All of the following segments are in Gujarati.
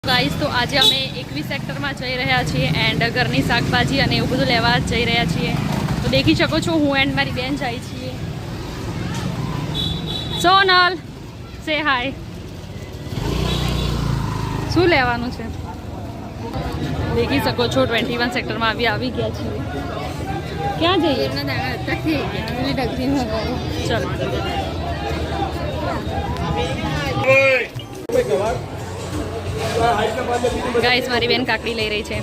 ગાઈસ તો આજે અમે 21 સેક્ટરમાં જઈ રહ્યા છીએ એન્ડ ઘરની શાકભાજી અને એવું બધું લેવા જઈ રહ્યા છીએ. તો દેખી શકો છો હું એન્ડ મારી બેન જાય છીએ. સોનલ સે હાય. શું લેવાનું છે? દેખી શકો છો 21 સેક્ટરમાં આવી ગયા છીએ. ક્યાં જઈએ? ચલો ગાઈસ મારી બેન કાકડી લઈ રહી છે.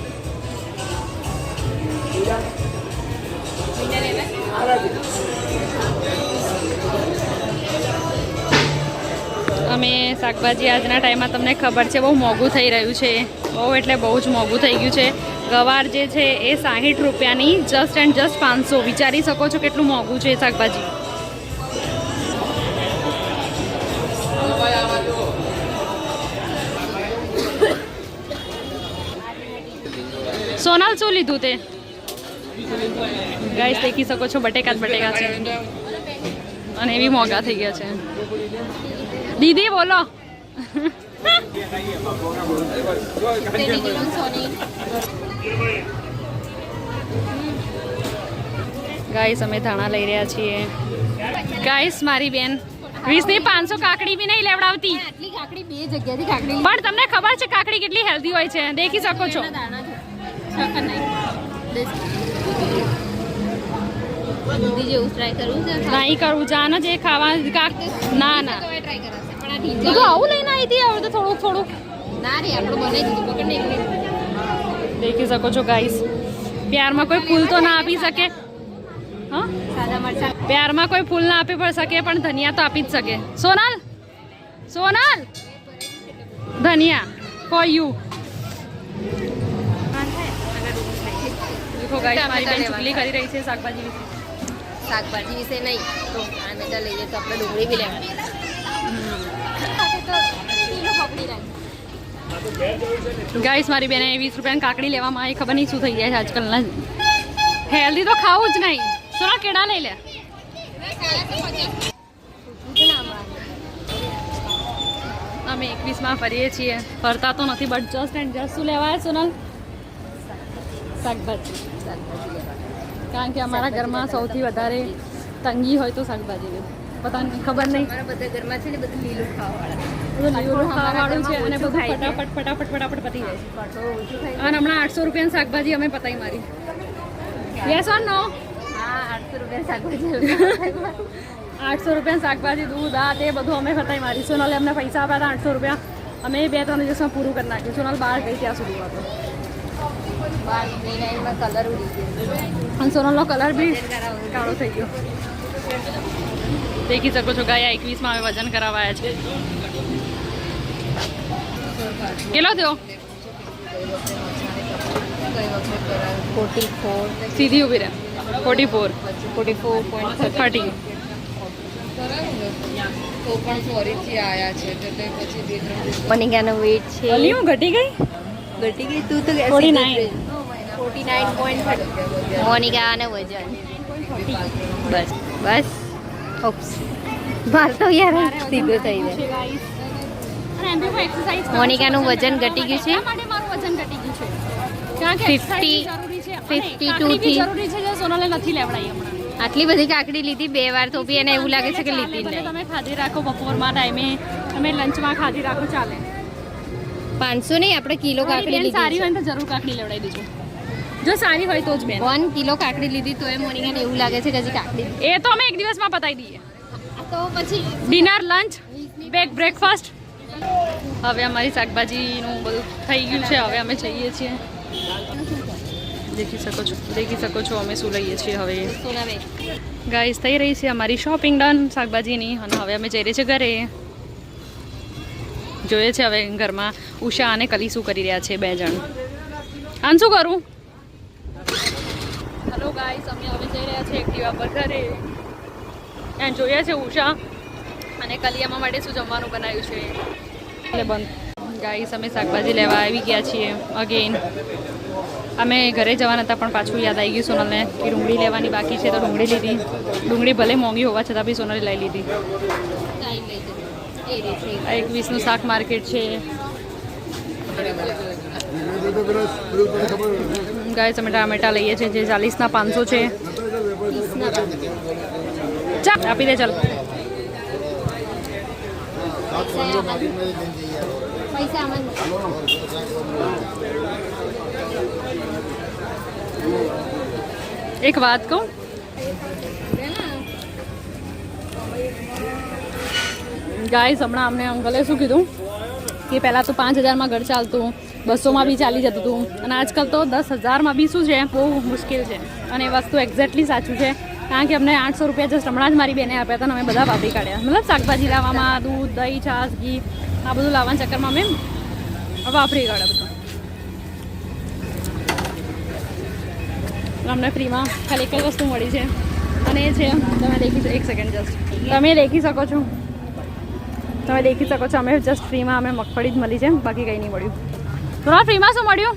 અમે શાકભાજી આજના ટાઈમમાં તમને ખબર છે બહુ મોંઘું થઈ રહ્યું છે. બહુ એટલે બહુ જ મોંઘું થઈ ગયું છે. ગવાર જે છે એ 60 રૂપિયાની જસ્ટ એન્ડ જસ્ટ 500. વિચારી શકો છો કેટલું મોંઘું છે શાકભાજી. સોનલ શું લીધું તે? ગાઈસ દેખી શકો છો બટેકા જ બટેકા છે અને એવી મોંઘા થઈ ગયા છે. દીદી બોલો. ગાઈસ અમે ધાણા લઈ રહ્યા છીએ. ગાઈસ મારી બેન 20 ની 500 કાકડી બી નહીં લેવડાવતી. પણ તમને ખબર છે કાકડી કેટલી હેલ્ધી હોય છે? દેખી શકો છો. નહીં કરવું જાનો જે ખાવા ના ના તો આવું લઈને આવી હતી. હવે તો થોડુંક થોડુંક દેખી શકો છો ગાઈસ. પ્યારમાં કોઈ ફૂલ તો ના આપી શકે. હા પ્યારમાં કોઈ ફૂલ ના આપી શકે પણ ધનિયા તો આપી જ શકે. Sonal Sonal Dhaniya for you. देखो गाइस हमारी बहन चुगली કરી રહી છે શાકભાજી વિશે. શાકભાજી વિશે નહીં તો આને તો લઈએ તો આપણે ડુંગળી બી લેવાની. ગાઈસ મારી બેને 20 રૂપિયાની કાકડી લેવામાં આવી. ખબર નહીં શું થઈ જાય છે આજકાલના. હેલ્ધી તો ખાવું જ નહીં. સોના કેળા લઈ લે. અમે 21માં ફરીએ છીએ. ફરતા તો નથી બટ જસ્ટ એન્ડ જસ્ટ શું લેવાય સોનલ? શાકભાજી. કારણ કે અમારા ઘરમાં સૌથી વધારે તંગી હોય તો શાકભાજી. પતા નહીં ખબર નહીં. અમારા બધા ઘરમાં છે ને બધું લીલું ખાવાવાળા. બધું લીલું ખાવાવાળું છે અને બધું ફટાફટ પતી જાય છે. અને હમણાં 800 રૂપિયાની શાકભાજી અમે પતાવી મારી. યસ ઓર નો? હા 800 રૂપિયાની શાકભાજી 800 રૂપિયાની શાકભાજી દૂધ આ તે બધું અમે પતાવી મારી. સોનલે અમને પૈસા આપ્યા હતા 800 રૂપિયા. અમે 2-3 દિવસમાં પૂરું કરી નાખ્યું. સોનલ બહાર ગઈ ત્યાં સુધી હતો. કલર ઉડી ગયો અને સોનલનો કલર બી કાળો થઈ ગયો. દેખી શકો છો ગાય 21માં હવે વજન કરાવાયા છે. કેટલો થયો? 44 સીધી ઊભી રહે. 44.30. મનિકાનો વેટ છે. ઓલી હું ઘટી ગઈ તું તો 49. 49.30. મોનિકાનો વજન બસ બસ. ઓપ્સ માર તો યાર સીધો થઈ જાય. મોનિકાનું વજન ઘટી ગયું છે. મારું વજન ઘટી ગયું છે કારણ કે 52 થી જરૂરી છે જે સોનલે નથી લેવડાઈ હમણાં. આટલી બધી કાકડી લીધી 2 વાર તો બી એને એવું લાગે છે કે લીધી ભલે નહીં. તમે ખાધી રાખો બપોરમાં ટાઈમે, તમે લંચમાં ખાધી રાખો ચાલે. 500 નહીં આપણે કિલો કાકડી લીધી. સારી હોય તો જરૂર કાકડી લેવડાવી દેજો. જો સારી હોય તો જ બેન. 1 કિલો કાકડી લીધી તો એ મોનિકાને એવું લાગે છે કે હજી કાકડી. એ તો અમે એક દિવસમાં પતાવી દઈએ. તો પછી ડિનર લંચ બ્રેકફાસ્ટ. હવે અમારી શાકભાજીનું બધું થઈ ગયું છે. હવે અમે જઈએ છીએ. દેખી શકો છો અમે શું લઈએ છીએ હવે. ગાઈસ થઈ રહી છે અમારી શોપિંગ ડન શાકભાજીની અને હવે અમે જઈ રહી છીએ ઘરે. જોઈએ છે હવે ઘરમાં ઉષા અને કલી શું કરી રહ્યા છે 2 જણ. આન શું કરું? હેલો ગાઈસ અમે હવે જઈ રહ્યા છીએ એક્ટિવા પર ઘરે. ત્યાં જોઈએ છે ઉષા અને કલિયામાં માટે શું જમવાનું બનાવ્યું છે. એટલે બંધ. ગાઈસ અમે શાકભાજી લેવા આવી ગયા છીએ અગેન. અમે ઘરે જવાના હતા પણ પાછું યાદ આવી ગયું સોનલને કે ડુંગળી લેવાની બાકી છે તો ડુંગળી લીધી. ડુંગળી ભલે મોંઘી હોવા છતાં બી સોનલે લઈ લીધી. 21નું શાક માર્કેટ છે. ગાઈસ અમે ટામેટા લઈએ છીએ જે 40ના 500 છે. ચાલ આપી દે ચાલ. પૈસા આમાં એક વાત કહું, ગાઈસ હમણાં અમને અંકલે શું કીધું કે પહેલાં તો 5000માં ઘર ચાલતું, 200માં બી ચાલી જતું હતું, અને આજકાલ તો 10,000માં બી શું છે બહુ મુશ્કેલ છે. અને એ વસ્તુ એક્ઝેક્ટલી સાચું છે, કારણ કે અમને 800 રૂપિયા જસ્ટ હમણાં જ મારી બેને આપ્યા હતા અને અમે બધા વાપરી કાઢ્યા. મતલબ શાકભાજી લાવવામાં, દૂધ, દહીં, છાશ, ઘી આ બધું લાવવાના ચક્કરમાં અમે વાપરી કાઢ્યા બધું. અમને ફ્રીમાં ખાલી એક જ વસ્તુ મળી છે, અને એ છે તમે દેખી, એક સેકન્ડ જસ્ટ તમે દેખી શકો છો, તમે દેખી શકો છો અમે જસ્ટ ફ્રીમાં અમે મગફળી જ મળી છે, બાકી કંઈ નહીં મળ્યું. થોડા ફ્રીમાં શું મળ્યું?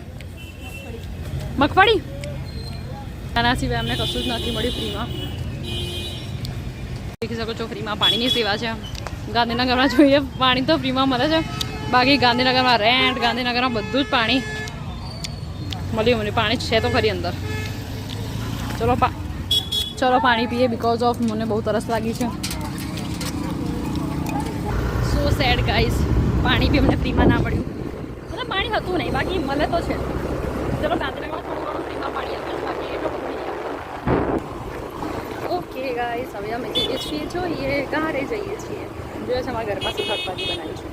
મગફળી. આના સિવાય અમને કશું જ નથી મળ્યું ફ્રીમાં. દેખી શકો છો ફ્રીમાં પાણીની સેવા છે. ગાંધીનગરમાં જોઈએ પાણી તો ફ્રીમાં મળે છે, બાકી ગાંધીનગરમાં રેન્ટ, ગાંધીનગરમાં બધું જ પાણી મળ્યું. પાણી છે તો ખરી અંદર. ચલો પાણી પીએ, બિકોઝ ઓફ મને બહુ તરસ લાગી છે. સો સેડ ગાઈસ, પાણી બી અમને ફ્રીમાં ના મળ્યું. મતલબ પાણી હતું નહીં, બાકી મળે તો છે. ચલો ગાંધીનગરમાં થોડું ઘણું ફ્રીમાં પાણી આપે, બાકી એટલું બધું નહીં આપે. ઓકે ગાઈસ, હવે અમે જઈએ છીએ, જોઈએ ગારે જઈએ છીએ. જોઈએ છે અમારા ઘર પાસે શાકભાજી બનાવ્યું છે.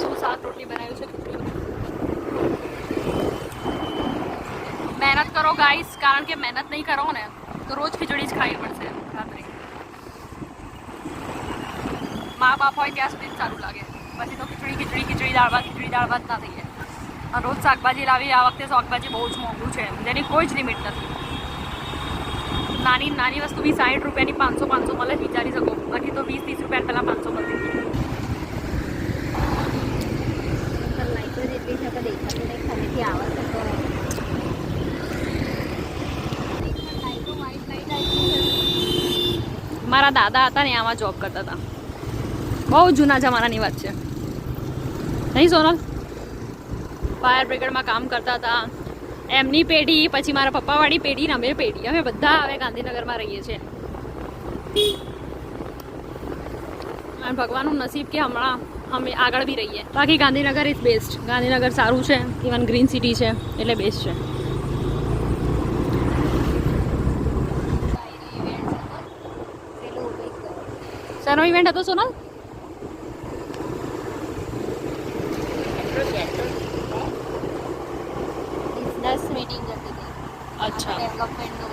શું શાક રોટલી બનાવ્યું છે, ખીચડી. મહેનત કરો ગાઈસ, કારણ કે મહેનત નહીં કરો ને તો રોજ ખીચડી જ ખાવી પડશે રાત્રે. મા બાપ હોય ત્યાં સુધી જ સારું લાગે, પછી તો ખીચડી દાળ ભાત ના થઈએ. અને રોજ શાકભાજી લાવી, આ વખતે શાકભાજી બહુ જ મોંઘું છે, જેની કોઈ જ લિમિટ નથી. નાની વસ્તુ બી 60 રૂપિયાની 500 મળે, વિચારી શકો. બાકી તો 20-30 રૂપિયા પહેલાં 500 મળતી હતી. લાઈટો જેટલી છે તો દેખાતું નહીં, ખાલીથી આવશે તો મારા દાદા હતા ને આમાં જોબ કરતા હતા, બહુ જૂના જમાનાની વાત છે નહીં સોનલ? ફાયર બ્રિગેડમાં કામ કરતા હતા. એમની પેઢી, પછી મારા પપ્પાવાળી પેઢી ને અમે પેઢી, અમે બધા હવે ગાંધીનગરમાં રહીએ છીએ. અને ભગવાનનું નસીબ કે હમણાં અમે આગળ બી રહીએ. બાકી ગાંધીનગર ઇઝ બેસ્ટ. ગાંધીનગર સારું છે, ઇવન ગ્રીન સિટી છે એટલે બેસ્ટ છે. શાનો ઇવેન્ટ હતો સોનલ? બિઝનેસ મીટિંગ હતી. અચ્છા. ડેવલપમેન્ટનું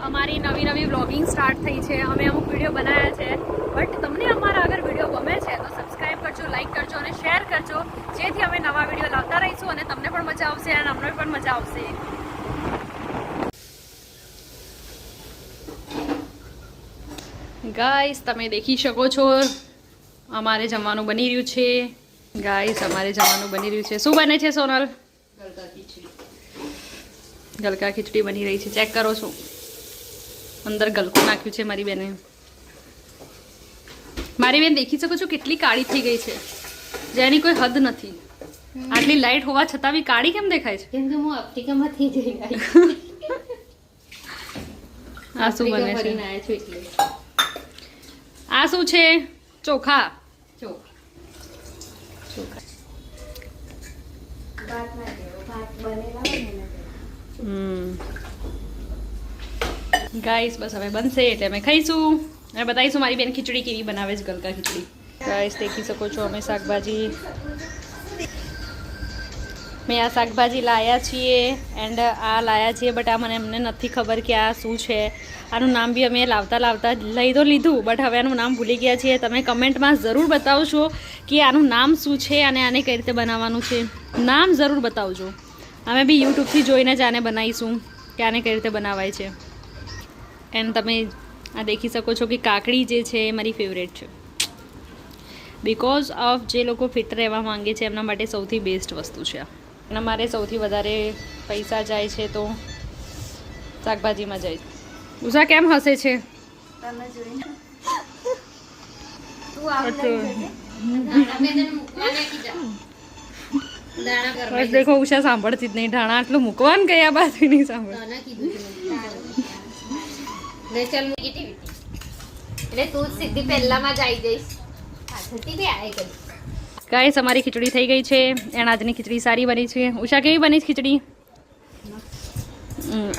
અમારી નવી વ્લોગિંગ સ્ટાર્ટ થઈ છે. અમે અમુક વિડીયો બનાવ્યા છે, બટ તમને અમારા અગર વિડીયો ગમે છે તો સબસ્ક્રાઈબ કરજો, લાઈક કરજો અને શેર કરજો, જેથી અમે નવા વિડીયો લાવતા રહીશું અને તમને પણ મજા આવશે અને અમને પણ મજા આવશે. ગાઈસ તમે દેખી શકો છો અમારે જમવાનું બની રહ્યું છે. ગાઈસ અમારે જમવાનું બની રહ્યું છે. શું બને છે સોનલ? ગલકા ખીચડી બની રહી છે. ચેક કરો છો, અંદર ગલકું નાખ્યું છે મારી બેને. મારી બેન દેખી શકો છો કેટલી કાળી થઈ ગઈ છે, જેની કોઈ હદ નથી. આટલી લાઈટ હોવા છતાં બી કાળી કેમ દેખાય છે? કેમ કે હું આફ્રિકામાંથી જઈ આવી. આ શું બને છે? આવ્યા છું એટલે. આ શું છે? ચોખા. ચોખા ભાત ના દેવો, ભાત બનેલા હોય ને. ગાઈસ બસ હવે બનશે એટલે અમે ખાઈશું અને બતાવીશું મારી બેન ખીચડી કેવી બનાવે છે, ગલકા ખીચડી. ગાઈસ દેખી શકો છો અમે શાકભાજી, મેં આ શાકભાજી લાયા છીએ એન્ડ આ લાયા છીએ, બટ આ મને અમને નથી ખબર કે આ શું છે. આનું નામ બી અમે લાવતા લઈ તો લીધું, બટ હવે આનું નામ ભૂલી ગયા છીએ. તમે કમેન્ટમાં જરૂર બતાવશો કે આનું નામ શું છે અને આને કઈ રીતે બનાવવાનું છે. નામ જરૂર બતાવજો. અમે બી યુટ્યુબથી જોઈને જ આને બનાવીશું કે આને કઈ રીતે બનાવાય છે. એન્ડ તમે આ દેખી શકો છો કે કાકડી જે છે એ મારી ફેવરેટ છે, બિકોઝ ઓફ જે લોકો ફિટ રહેવા માંગે છે એમના માટે સૌથી બેસ્ટ વસ્તુ છે. અને મારે સૌથી વધારે પૈસા જાય છે તો શાકભાજીમાં જાય. ઉષા કેમ હસે છે? તમે જોઈને બસ દેખો ઉષા સાંભળતી જ નહીં. ઢાણા આટલું મૂકવાનું કયા બાદ નહીં સાંભળ. એટલે તું જ સીધી પહેલામાં જ આવી જઈશ. પાછળથી બી આવે કરી. ગાઈસ અમારી ખીચડી થઈ ગઈ છે. એના આજની ખીચડી સારી બની છે. ઉષા કેવી બની છે ખીચડી?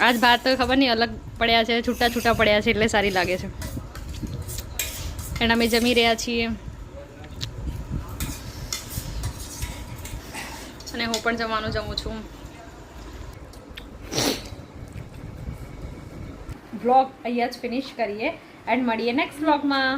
આજ ભાત તો ખબર નહીં અલગ પડ્યા છે, છૂટા છૂટા પડ્યા છે એટલે સારી લાગે છે. એના અમે જમી રહ્યા છીએ અને હું પણ જમવાનું જમું છું. વ્લોગ અહીંયા જ ફિનિશ કરીએ એન્ડ મળીએ નેક્સ્ટ વ્લોગમાં.